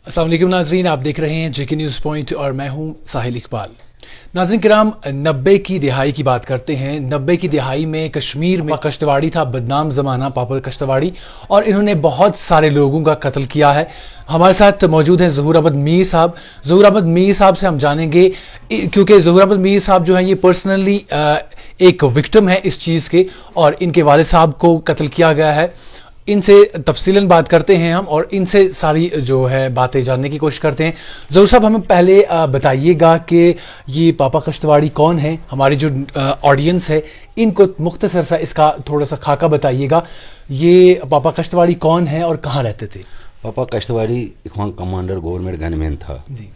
अस्सलाम वालेकुम नाजरीन, आप देख रहे हैं जेके न्यूज़ पॉइंट और मैं हूं साहिल इकबाल। नाज़रीन किराम, 90 की दिहाई की बात करते हैं। 90 की दिहाई में कश्मीर में कश्तवाड़ी था, बदनाम ज़माना पापा कश्तवाड़ी, और इन्होंने बहुत सारे लोगों का कत्ल किया है। हमारे साथ मौजूद हैं ज़हूर अहमद मीर साहब। ज़हूर अहमद मीर साहब से हम जानेंगे, क्योंकि ज़हूर अहमद मीर साहब जो हैं ये पर्सनली एक विक्टिम है इस चीज़ के, और इनके वालिद साहब को कत्ल किया गया है। इनसे तफसीलन बात करते हैं हम, और इनसे सारी जो है बातें जानने की कोशिश करते हैं। ज़हूर साहब, हमें पहले बताइएगा कि ये पापा कश्तवाड़ी कौन है। हमारी जो ऑडियंस है इनको मुख्तसर सा इसका थोड़ा सा खाका बताइएगा। ये पापा कश्तवाड़ी कौन है और कहाँ रहते थे? पापा कश्तवाड़ी इखवान कमांडर गवर्नमेंट गनमैन था जी।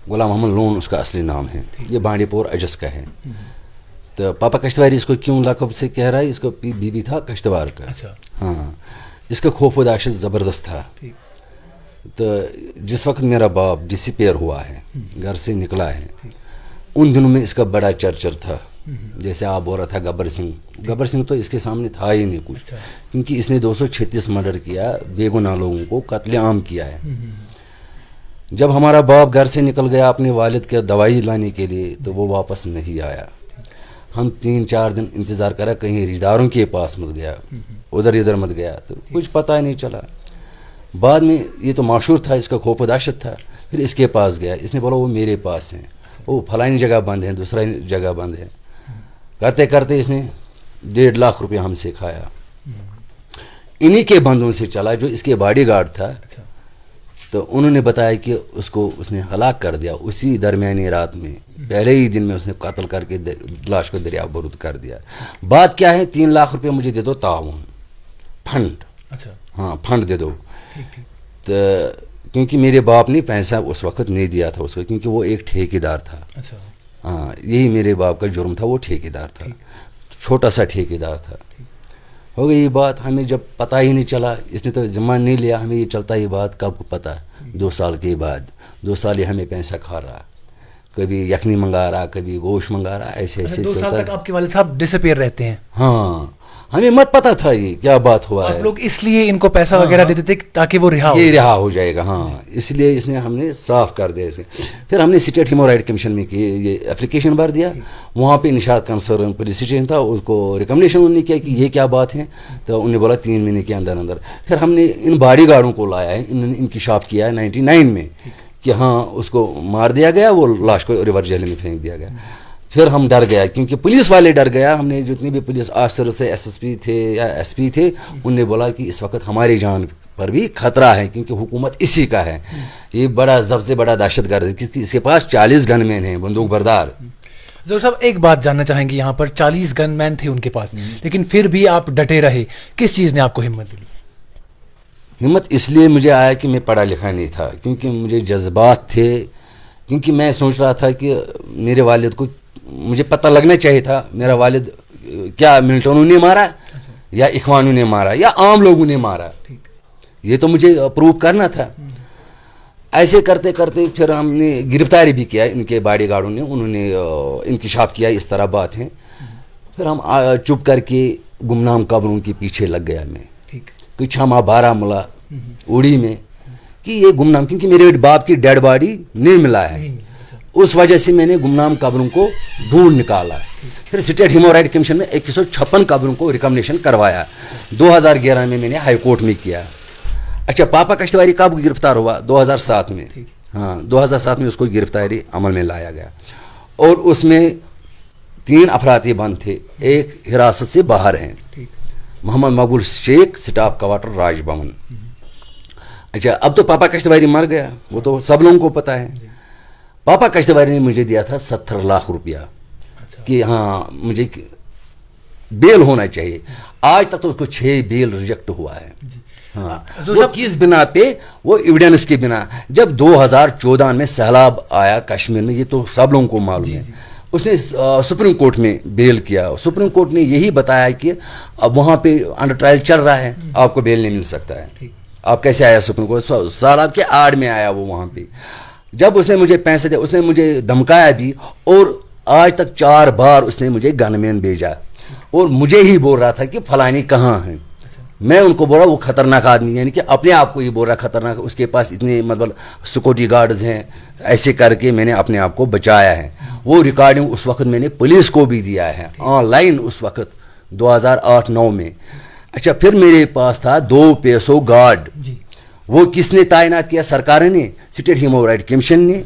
गुलाम मोहम्मद लोन उसका असली नाम है। ये बांडीपुर अजस का है। तो पापा कश्तवाड़ी इसको क्यों लक़ब से कह रहा है, इसको बीबी था कश्तवार का। अच्छा। हाँ, इसका खौफ व दहशत ज़बरदस्त था। तो जिस वक्त मेरा बाप डिसअपीयर हुआ है, घर से निकला है, उन दिनों में इसका बड़ा चर्चर था। जैसे आप बोल रहा था गब्बर सिंह तो इसके सामने था ही नहीं कुछ। अच्छा। क्योंकि इसने 236 मर्डर किया, बेगुनाह लोगों को कत्लेआम किया है। जब हमारा बाप घर से निकल गया अपने वालिद के दवाई लाने के लिए, तो वो वापस नहीं आया। हम 3-4 दिन इंतज़ार करा, कहीं रिश्तेदारों के पास मत गया, उधर इधर मत गया, तो कुछ पता ही नहीं चला। बाद में ये तो माशूर था, इसका खौफ दाशत था। फिर इसके पास गया, इसने बोला वो मेरे पास हैं, वो फलानी जगह बंद है, दूसरा जगह बंद है। करते करते इसने 1.5 लाख रुपया हमसे खाया। इन्हीं के बंदों से चला जो इसके बॉडी गार्ड था। तो उन्होंने बताया कि उसको उसने हलाक कर दिया उसी दरमियानी रात में, पहले ही दिन में उसने कत्ल करके लाश को दरिया बरूद कर दिया। बात क्या है, 3 लाख रुपये मुझे दे दो, ताउन फंड। अच्छा। हाँ, फंड दे दो। तो क्योंकि मेरे बाप ने पैसा उस वक्त नहीं दिया था उसको, क्योंकि वो एक ठेकेदार था। अच्छा। हाँ, यही मेरे बाप का जुर्म था, वो ठेकेदार था, छोटा सा ठेकेदार था। हो गई ये बात, हमें जब पता ही नहीं चला, इसने तो जिम्मा नहीं लिया, हमें ये चलता ये बात कब को पता, 2 साल के बाद। 2 साल ये हमें पैसा खा रहा, कभी यखनी मंगा रहा, कभी गोश्त मंगा रहा, ऐसे ऐसे 2 साल तक आपके वालिद साहब डिसअपीयर रहते हैं? हाँ, हमें मत पता था ये क्या बात हुआ है। आप लोग इसलिए इनको पैसा वगैरह देते थे ताकि वो रिहा हो जाएगा। हाँ, इसलिए इसने हमने साफ कर दिया इसे। फिर हमने स्टेट ह्यूमन राइट कमीशन में ये एप्लीकेशन भर दिया। वहाँ पे निशात कंसर्न पुलिस स्टेशन था, उसको रिकमेंडेशन उन्होंने किया कि ये क्या बात है। तो उन्होंने बोला 3 महीने के अंदर अंदर। फिर हमने इन बॉडी गार्डों को लाया है, इन्होंने इंकिशाफ किया है 99 में कि हाँ उसको मार दिया गया, वो लाश को रिवर जेल में फेंक दिया गया। फिर हम डर गया, क्योंकि पुलिस वाले डर गया। हमने जितने भी पुलिस ऑफिसर से एसएसपी थे या एसपी थे, उनने बोला कि इस वक्त हमारी जान पर भी खतरा है, क्योंकि हुकूमत इसी का है। ये बड़ा सबसे बड़ा दहशतगर्द है, क्योंकि इसके पास 40 गनमैन हैं, बंदूक बरदार। ज़हूर साहब, एक बात जानना चाहेंगे, यहाँ पर 40 गनमैन थे उनके पास, लेकिन फिर भी आप डटे रहे। किस चीज़ ने आपको हिम्मत दी? हिम्मत इसलिए मुझे आया कि मैं पढ़ा लिखा नहीं था, क्योंकि मुझे जज्बात थे। क्योंकि मैं सोच रहा था कि मेरे वालिद को, मुझे पता लगना चाहिए था मेरा वालिद क्या मिल्टनों ने मारा या इखवानों ने मारा या आम लोगों ने मारा, ये तो मुझे प्रूव करना था। ऐसे करते करते फिर हमने गिरफ्तारी भी किया, इनके बॉडी गार्डों ने, उन्होंने इंकिशाफ किया इस तरह बात है। फिर हम चुप करके गुमनाम कब्रों के पीछे लग गया मैं, कुछ हम बारामूला उड़ी में, कि ये गुमनाम, क्योंकि मेरे बाप की डेड बॉडी नहीं मिला है, उस वजह से मैंने गुमनाम कब्रों को ढूंढ निकाला। फिर स्टेट ह्यूमन राइट कमीशन में 156 कब्रों को रिकमेंडेशन करवाया। 2011 में मैंने हाई कोर्ट में किया। अच्छा, पापा कश्तवाड़ी कब गिरफ्तार हुआ? 2007 में। हाँ, 2007 में उसको गिरफ्तारी अमल में लाया गया, और उसमें 3 अफराती बंद थे, एक हिरासत से बाहर हैं, मोहम्मद मकबूल शेख, स्टाफ क्वार्टर राजभवन। अच्छा, अब तो पापा कश्तवाड़ी मर गया, वो तो सब लोगों को पता है। पापा कश्तवाड़ी ने मुझे दिया था 70 लाख रुपया। अच्छा। कि हाँ मुझे बेल होना चाहिए। आज तक तो उसको 6 बेल रिजेक्ट हुआ है। हाँ, वो किस बिना पे? वो एविडेंस के बिना। जब 2014 में सैलाब आया कश्मीर में, ये तो सब लोगों को मालूम है, उसने सुप्रीम कोर्ट में बेल किया। सुप्रीम कोर्ट ने यही बताया कि अब वहाँ पे अंडर ट्रायल चल रहा है, आपको बेल नहीं मिल सकता है। आप कैसे आया सुप्रीम कोर्ट? सैलाब के आड़ में आया वो वहाँ पे। जब उसने मुझे पैसे दिए, उसने मुझे धमकाया भी, और आज तक 4 बार उसने मुझे गनमैन भेजा, और मुझे ही बोल रहा था कि फलानी कहाँ है। मैं उनको बोला वो खतरनाक आदमी, यानी कि अपने आप को ये बोल रहा खतरनाक, उसके पास इतने मतलब सिक्योरिटी गार्ड्स हैं, ऐसे करके मैंने अपने आप को बचाया है। वो रिकॉर्डिंग उस वक्त मैंने पुलिस को भी दिया है ऑनलाइन, उस वक्त 2008-9 में। अच्छा, फिर मेरे पास था 2 PSO गार्ड, वो किसने तैनात किया? सरकार ने, स्टेट ह्यूमन राइट कमीशन ने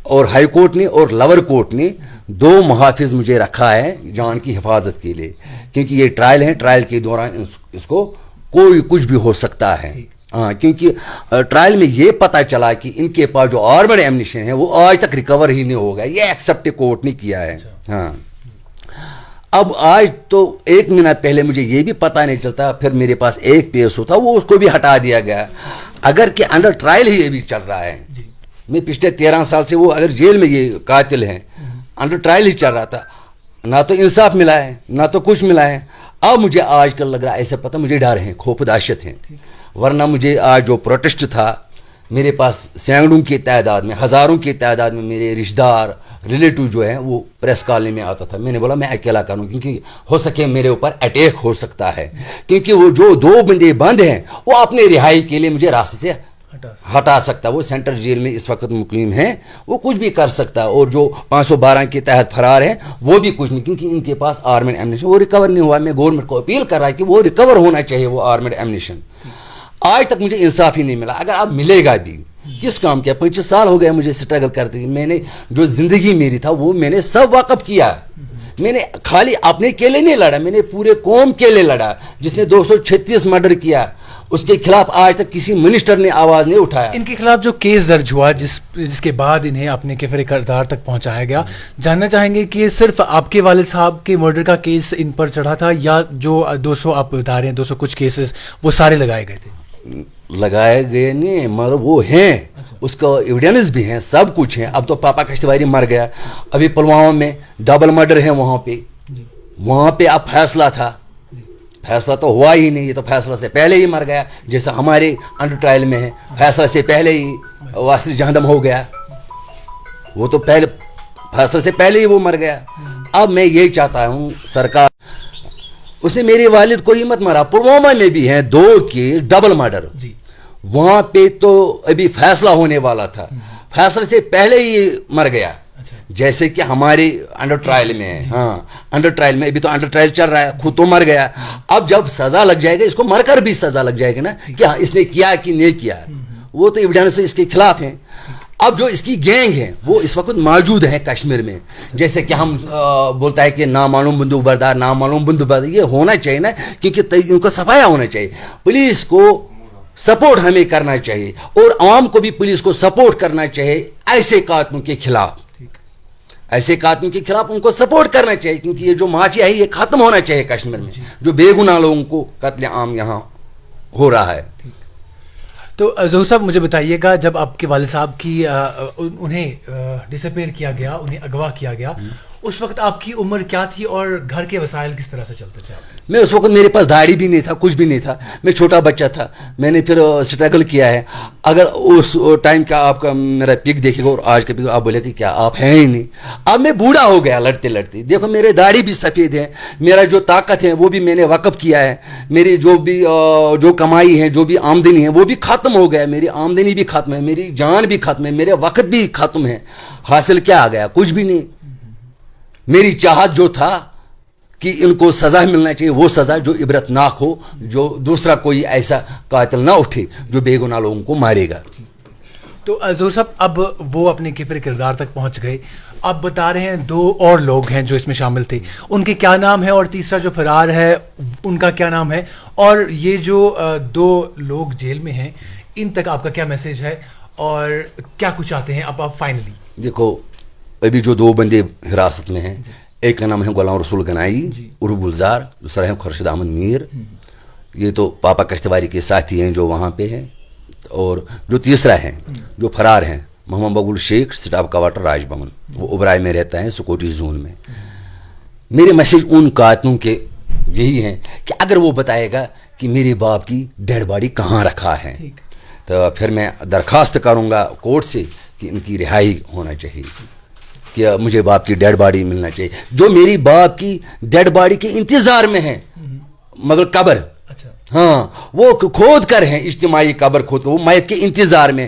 और हाई कोर्ट ने और लोअर कोर्ट ने 2 मुहाफिज मुझे रखा है जान की हिफाजत के लिए, क्योंकि ये ट्रायल है, ट्रायल के दौरान इसको कोई कुछ भी हो सकता है। हाँ, क्योंकि ट्रायल में ये पता चला कि इनके पास जो आर्मर्ड एम्यूनिशन है वो आज तक रिकवर ही नहीं होगा, ये एक्सेप्ट कोर्ट ने किया है। हाँ, अब आज तो 1 महीना पहले मुझे ये भी पता नहीं चलता, फिर मेरे पास एक PSO था, वो उसको भी हटा दिया गया। अगर कि अंडर ट्रायल ही ये भी चल रहा है, मैं पिछले 13 साल से, वो अगर जेल में ये कातिल हैं, अंडर ट्रायल ही चल रहा था, ना तो इंसाफ मिला है ना तो कुछ मिला है। अब मुझे आजकल लग रहा है ऐसे, पता मुझे डर है, खौफ दहशत है, वरना मुझे आज जो प्रोटेस्ट था, मेरे पास सैकड़ों की तादाद में, हज़ारों की तादाद में मेरे रिश्तेदार रिलेटिव जो है वो प्रेस कॉलोनी में आता था। मैंने बोला मैं अकेला करूं, क्योंकि हो सके मेरे ऊपर अटैक हो सकता है, क्योंकि वो जो 2 बंदे बंद हैं वो अपने रिहाई के लिए मुझे रास्ते से हटा सकता है। वो सेंट्रल जेल में इस वक्त मुकीम है, वो कुछ भी कर सकता है, और जो 512 के तहत फरार है वो भी कुछ नहीं, क्योंकि इनके पास आर्मर्ड एम्यूनिशन वो रिकवर नहीं हुआ। मैं गवर्नमेंट को अपील कर रहा है कि वो रिकवर होना चाहिए वो आर्मर्ड एम्यूनिशन। आज तक मुझे इंसाफ ही नहीं मिला, अगर अब मिलेगा भी किस काम किया? 25 साल हो गए मुझे स्ट्रगल करते, मैंने जो जिंदगी मेरी था वो मैंने सब वाकफ किया। मैंने खाली अपने के लिए नहीं लड़ा, मैंने पूरे कौम के लिए लड़ा। जिसने 236 मर्डर किया उसके खिलाफ आज तक किसी मिनिस्टर ने आवाज नहीं उठाया। इनके खिलाफ जो केस दर्ज हुआ, जिसके बाद इन्हें अपने किफ़र किरदार तक पहुंचाया गया, जानना चाहेंगे कि ये सिर्फ आपके वालिद साहब के मर्डर का केस इन पर चढ़ा था, या जो 200 आप बता रहे हैं 200 कुछ केसेस वो सारे लगाए गए थे? लगाए गए नहीं, मगर वो हैं, उसका एविडेंस भी है, सब कुछ है। अब तो पापा कश्तवारी मर गया, अभी पुलवामा में डबल मर्डर है, वहां पे अब फैसला था, फैसला तो हुआ ही नहीं, ये तो फैसला से पहले ही मर गया, जैसा हमारे अंडर ट्रायल में है, फैसला से पहले ही वासिर जहन्नम हो गया, वो तो पहले फैसला से पहले ही वो मर गया। अब मैं यही चाहता हूँ सरकार, उसने मेरे वालिद को ही मत मारा, पुलवामा में भी हैं 2 केस डबल मर्डर, वहां पे तो अभी फैसला होने वाला था, फैसले से पहले ही मर गया। जैसे कि हमारे अंडर ट्रायल में है, हाँ अंडर ट्रायल में, अभी तो अंडर ट्रायल चल रहा है, खुद तो मर गया, अब जब सजा लग जाएगा इसको मरकर भी सजा लग जाएगी ना, कि हाँ इसने किया कि नहीं किया, वो तो एविडेंस इसके खिलाफ है। अब जो इसकी गैंग है वो इस वक्त मौजूद है कश्मीर में, जैसे कि हम बोलता है कि नामालूम बंदूक बरदार, नामालूम बंदूक बरदार, ये होना चाहिए ना, क्योंकि उनको सफाया होना चाहिए। पुलिस को सपोर्ट हमें करना चाहिए और आवाम को भी पुलिस को सपोर्ट करना चाहिए ऐसे कातलों के खिलाफ, ऐसे कातलों के खिलाफ उनको सपोर्ट करना चाहिए, क्योंकि ये जो माफिया है ये खत्म होना चाहिए कश्मीर में, जो बेगुनाह लोगों को कत्ले आम यहाँ हो रहा है। तो ज़हूर साहब मुझे बताइएगा, जब आपके वालिद साहब की उन्हें डिसअपेयर किया गया, उन्हें अगवा किया गया, उस वक्त आपकी उम्र क्या थी और घर के वसाइल किस तरह से चलते थे आपके? मैं उस वक्त, मेरे पास दाढ़ी भी नहीं था, कुछ भी नहीं था, मैं छोटा बच्चा था, मैंने फिर स्ट्रगल किया है। अगर उस टाइम का आपका मेरा पिक देखेगा और आज का पिक, आप बोले कि क्या आप हैं ही नहीं। अब मैं बूढ़ा हो गया लड़ते लड़ते, देखो मेरे दाढ़ी भी सफ़ेद है, मेरा जो ताकत है वो भी मैंने वक़्फ़ किया है, मेरी जो भी जो कमाई है, जो भी आमदनी है वो भी ख़त्म हो गया, मेरी आमदनी भी ख़त्म है, मेरी जान भी ख़त्म है, मेरे वक़्त भी ख़त्म है। हासिल क्या आ गया? कुछ भी नहीं। मेरी चाहत जो था कि इनको सजा मिलना चाहिए, वो सजा जो इबरतनाक हो, जो दूसरा कोई ऐसा कातिल ना उठे जो बेगुनाह लोगों को मारेगा। तो ज़हूर साहब, अब वो अपने किफ़र किरदार तक पहुंच गए, आप बता रहे हैं 2 और लोग हैं जो इसमें शामिल थे, उनके क्या नाम है, और तीसरा जो फरार है उनका क्या नाम है, और ये जो 2 लोग जेल में हैं इन तक आपका क्या मैसेज है और क्या कुछ चाहते हैं अब आप फाइनली? देखो, अभी जो 2 बंदे हिरासत में हैं, एक का नाम है गुलाम रसूल गनाई उर्फ गुलजार, दूसरा है खुर्शीद अहमद मीर, ये तो पापा कश्तवारी के साथी हैं जो वहाँ पे हैं, और जो तीसरा है जो फरार हैं मोहम्मद बगुल शेख, स्टाफ क्वार्टर राजभवन, वो उबराई में रहता है, सिक्योरिटी जोन में। मेरे मैसेज उन कातलों के यही हैं कि अगर वो बताएगा कि मेरे बाप की डेड बॉडी कहाँ रखा है, तो फिर मैं दरख्वास्त करूँगा कोर्ट से कि इनकी रिहाई होना चाहिए, कि मुझे बाप की डेड बॉडी मिलना चाहिए, जो मेरी बाप की डेड बॉडी के इंतजार में है, मगर कब्र हाँ, वो खोद कर हैं, इज्तिमाई कब्र खोद कर, वो मैयत के इंतजार में।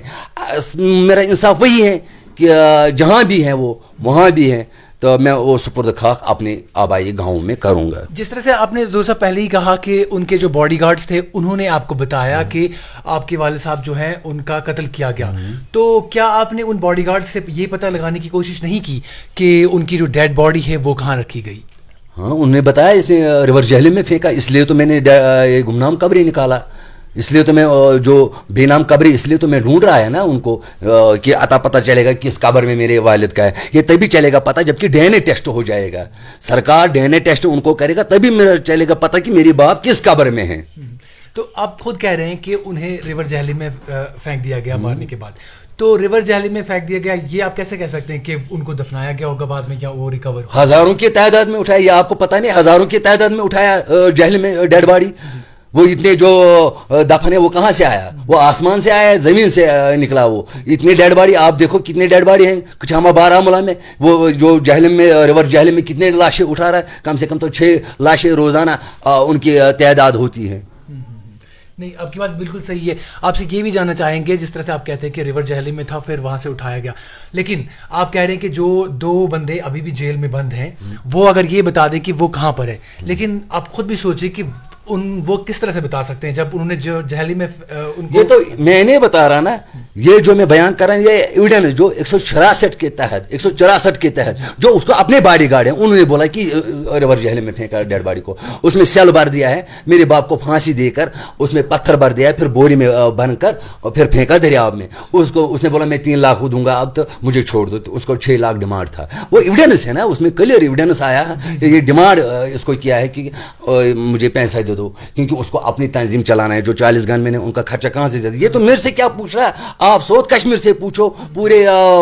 मेरा इंसाफ वही है कि जहाँ भी हैं वो वहाँ भी हैं, तो मैं वो सुपुर्द खाक अपने आबाई गाँव में करूँगा। जिस तरह से आपने जो सा पहले ही कहा कि उनके जो बॉडीगार्ड्स थे उन्होंने आपको बताया कि आपके वालिद साहब जो हैं उनका कत्ल किया गया, तो क्या आपने उन बॉडीगार्ड से ये पता लगाने की कोशिश नहीं की कि उनकी जो डेड बॉडी है वो कहाँ रखी गई? हाँ, उन्होंने बताया इसने रिवर जहलम में फेंका, इसलिए तो मैंने ये गुमनाम कब्र निकाला, इसलिए तो मैं जो बेनाम कब्र, इसलिए तो मैं ढूंढ रहा है ना उनको कि अता पता चलेगा किस कब्र में मेरे वालिद का है। ये तभी चलेगा पता जबकि डीएनए टेस्ट हो जाएगा, सरकार डीएनए टेस्ट उनको करेगा, तभी मेरा चलेगा पता कि मेरे बाप किस कब्र में है। तो आप खुद कह रहे हैं कि उन्हें रिवर जहलम में फेंक दिया गया मारने के बाद, तो रिवर जहलम में फेंक दिया गया, ये आप कैसे कह सकते हैं कि उनको दफनाया गया होगा बाद में, क्या वो रिकवर? हजारों की तादाद में उठाया, ये आपको पता नहीं, हजारों की तादाद में उठाया जहलम में डेड बॉडी। वो इतने जो दफन है वो कहाँ से आया? वो आसमान से आया, जमीन से निकला। वो इतनी डेड बॉडी आप देखो, कितने डेड बॉडी हैं कुछामा बारामूला में, वो जो जहलम में रिवर जहलम में कितने लाशें उठा रहा है, कम से कम तो 6 लाशें रोजाना उनकी तादाद होती है। नहीं, आपकी बात बिल्कुल सही है। आपसे ये भी जानना चाहेंगे, जिस तरह से आप कहते हैं कि रिवर जहलम में था फिर वहां से उठाया गया, लेकिन आप कह रहे हैं कि जो 2 बंदे अभी भी जेल में बंद हैं वो अगर ये बता दें कि वो कहाँ पर है, लेकिन आप खुद भी सोचिए कि वो किस तरह से बता सकते हैं जब उन्होंने जो जहलम में उनको... ये तो मैंने बता रहा ना, ये जो मैं बयान कर रहा हूँ ये एविडेंस जो 164 के तहत 164 के तहत जो उसको अपने बॉडी गार्ड है उन्होंने बोला कि रिवर जहलम में फेंका डेड बॉडी को, उसमें सेल भर दिया है, मेरे बाप को फांसी देकर उसमें पत्थर भर दिया है, फिर बोरी में बनकर और फिर फेंका दरियाव में। उसको उसने बोला मैं 3 लाख दूंगा, अब तो मुझे छोड़ दो, तो उसको 6 लाख डिमांड था। वो एविडेंस है ना, उसमें क्लियर एविडेंस आया, ये डिमांड इसको किया है कि मुझे पैसा दे दो, क्योंकि उसको अपनी तंजीम चलाना है। जो 40 गन मैंने उनका खर्चा कहाँ से दे दिया? ये तो मेरे से क्या पूछ रहा है? आप साउथ कश्मीर से पूछो, पूरे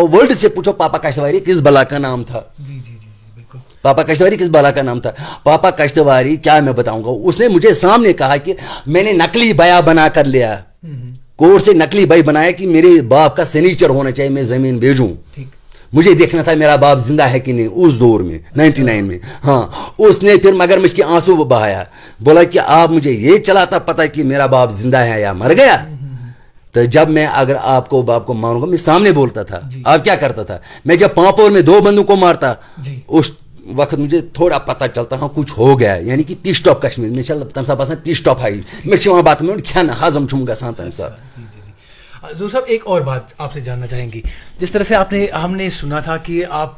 वर्ल्ड से पूछो, पापा कश्तवारी किस बला का नाम था? जी जी जी बिल्कुल, पापा कश्तवारी किस बला का नाम था? पापा कश्तवारी क्या मैं बताऊंगा, उसने मुझे सामने कहा कि मैंने नकली बया बना कर लिया, कोर्ट से नकली बई बनाया कि मेरे बाप का सिग्नेचर होना चाहिए, मैं जमीन भेजूं। मुझे देखना था मेरा बाप जिंदा है कि नहीं उस दौर में 99 में। हाँ, उसने फिर मगरमच्छ के आंसू बहाया, बोला कि आप मुझे ये चलाता पता कि मेरा बाप जिंदा है या मर गया? तो जब मैं अगर आपको बाप को मारूंगा, मैं सामने बोलता था। आप क्या करता था? मैं जब पांपोर में 2 बंदों को मारता, उस वक्त मुझे थोड़ा पता चलता हाँ कुछ हो गया, यानी कि पीस टॉप कश्मीर में चल तम सा पीस टॉप आई मैं वहां बात में क्या ना हाजम छूंगा साथ साहब। जो साहब एक और बात आपसे जानना चाहेंगे, जिस तरह से हमने सुना था कि आप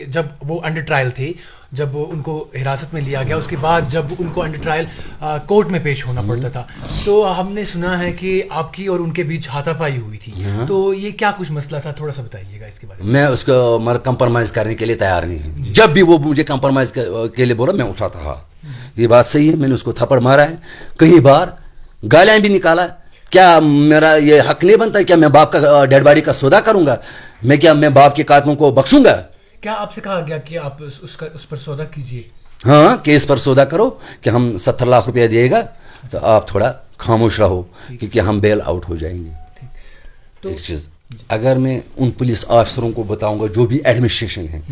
जब वो अंडर ट्रायल थे, जब उनको हिरासत में लिया गया, उसके बाद जब उनको अंडर ट्रायल कोर्ट में पेश होना पड़ता था, तो हमने सुना है कि आपकी और उनके बीच हाथापाई हुई थी, तो ये क्या कुछ मसला था? थोड़ा सा बताइएगा इसके बारे में। मैं उसको कंप्रोमाइज करने के लिए तैयार नहीं है, जब भी वो मुझे कंप्रोमाइज के लिए बोला मैं उठाता था। ये बात सही है, मैंने उसको थप्पड़ मारा है, कई बार गालियां भी निकाला। क्या मेरा ये हक नहीं बनता? क्या मैं बाप का डेड बॉडी का सौदा करूंगा? मैं बाप के कातलों को बख्शूंगा? क्या आपसे कहा गया कि आप उस पर सौदा कीजिए? हाँ, केस पर सौदा करो कि हम 70 लाख रुपया दिएगा, तो आप थोड़ा खामोश रहो क्योंकि हम बेल आउट हो जाएंगे। तो एक चीज, अगर मैं उन पुलिस ऑफिसरों को बताऊंगा जो भी एडमिनिस्ट्रेशन है,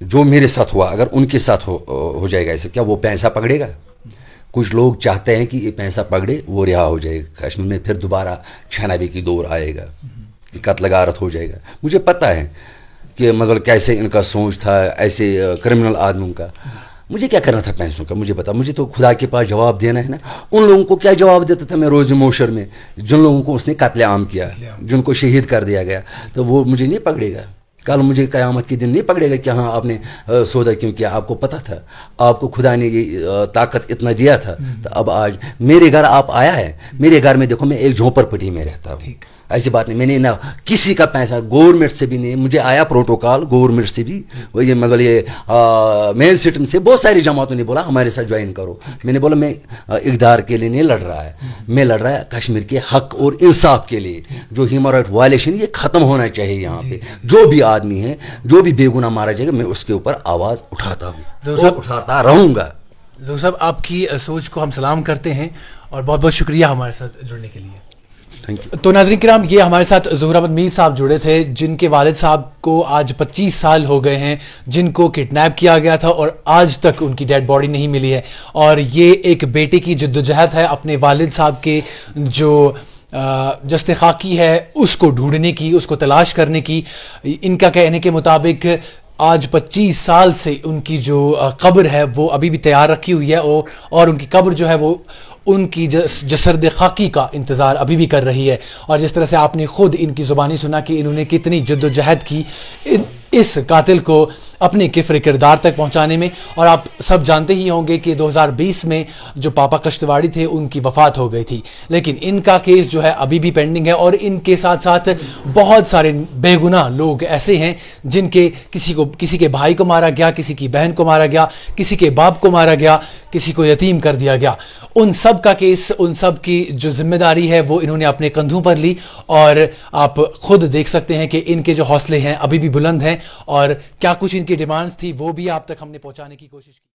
जो मेरे साथ हुआ, अगर उनके साथ हो जाएगा ऐसे, क्या वो पैसा पकड़ेगा? कुछ लोग चाहते हैं कि ये पैसा पकड़े वो रिहा हो जाएगा, कश्मीर में फिर दोबारा छानाबी की दौर आएगा, कि कत्ल गारत हो जाएगा। मुझे पता है कि मगर कैसे इनका सोच था, ऐसे क्रिमिनल आदमियों का। मुझे क्या करना था पैसों का? मुझे बता, मुझे तो खुदा के पास जवाब देना है ना। उन लोगों को क्या जवाब देता था मैं रोज मोशर में, जिन लोगों को उसने कत्ले आम किया, जिनको शहीद कर दिया गया, तो वो मुझे नहीं पकड़ेगा? कल मुझे क़यामत के दिन नहीं पकड़ेगा कि हाँ आपने सौदा क्यों किया? आपको पता था, आपको खुदा ने ये ताकत इतना दिया था, तो अब आज मेरे घर आप आया है, मेरे घर में देखो मैं एक झोंपड़पट्टी में रहता हूँ, ऐसी बात नहीं, मैंने ना किसी का पैसा गवर्नमेंट से भी नहीं, मुझे आया प्रोटोकॉल गवर्नमेंट से भी, ये मतलब ये मेन सिस्टम से बहुत सारी जमातों ने बोला हमारे साथ ज्वाइन करो। मैंने बोला मैं इक़्तिदार के लिए नहीं लड़ रहा है, मैं लड़ रहा है कश्मीर के हक और इंसाफ के लिए। जो ह्यूमन राइट वायलेशन ये खत्म होना चाहिए यहाँ पे। जो भी आदमी है, जो भी बेगुनाह मारा जाएगा, मैं उसके ऊपर आवाज़ उठाता हूँ, उठाता रहूँगा। ज़ोहर साहब, आपकी सोच को हम सलाम करते हैं और बहुत बहुत शुक्रिया हमारे साथ जुड़ने के लिए। Thank you. तो नाज़रीन किराम, ये हमारे साथ ज़ोहर अहमद मीर साहब जुड़े थे, जिनके वालिद साहब को आज 25 साल हो गए हैं, जिनको किडनैप किया गया था और आज तक उनकी डेड बॉडी नहीं मिली है। और ये एक बेटे की जद्दोजहद है अपने वालिद साहब के जो जस्ते खाकी है उसको ढूंढने की, उसको तलाश करने की। इनका कहने के मुताबिक आज 25 साल से उनकी जो कब्र है वो अभी भी तैयार रखी हुई है और उनकी कब्र जो है वो उनकी जसरद खाकी का इंतज़ार अभी भी कर रही है। और जिस तरह से आपने खुद इनकी ज़ुबानी सुना कि इन्होंने कितनी जद्दोजहद की इस कातिल को अपने किफ़्र किरदार तक पहुंचाने में। और आप सब जानते ही होंगे कि 2020 में जो पापा कश्तवाड़ी थे उनकी वफ़ात हो गई थी, लेकिन इनका केस जो है अभी भी पेंडिंग है। और इनके साथ साथ बहुत सारे बेगुनाह लोग ऐसे हैं जिनके किसी के भाई को मारा गया, किसी की बहन को मारा गया, किसी के बाप को मारा गया, किसी को यतीम कर दिया गया। उन सब का केस, उन सब की जो जिम्मेदारी है वो इन्होंने अपने कंधों पर ली। और आप खुद देख सकते हैं कि इनके जो हौसले हैं अभी भी बुलंद हैं और क्या कुछ इनकी डिमांड्स थी वो भी आप तक हमने पहुंचाने की कोशिश की।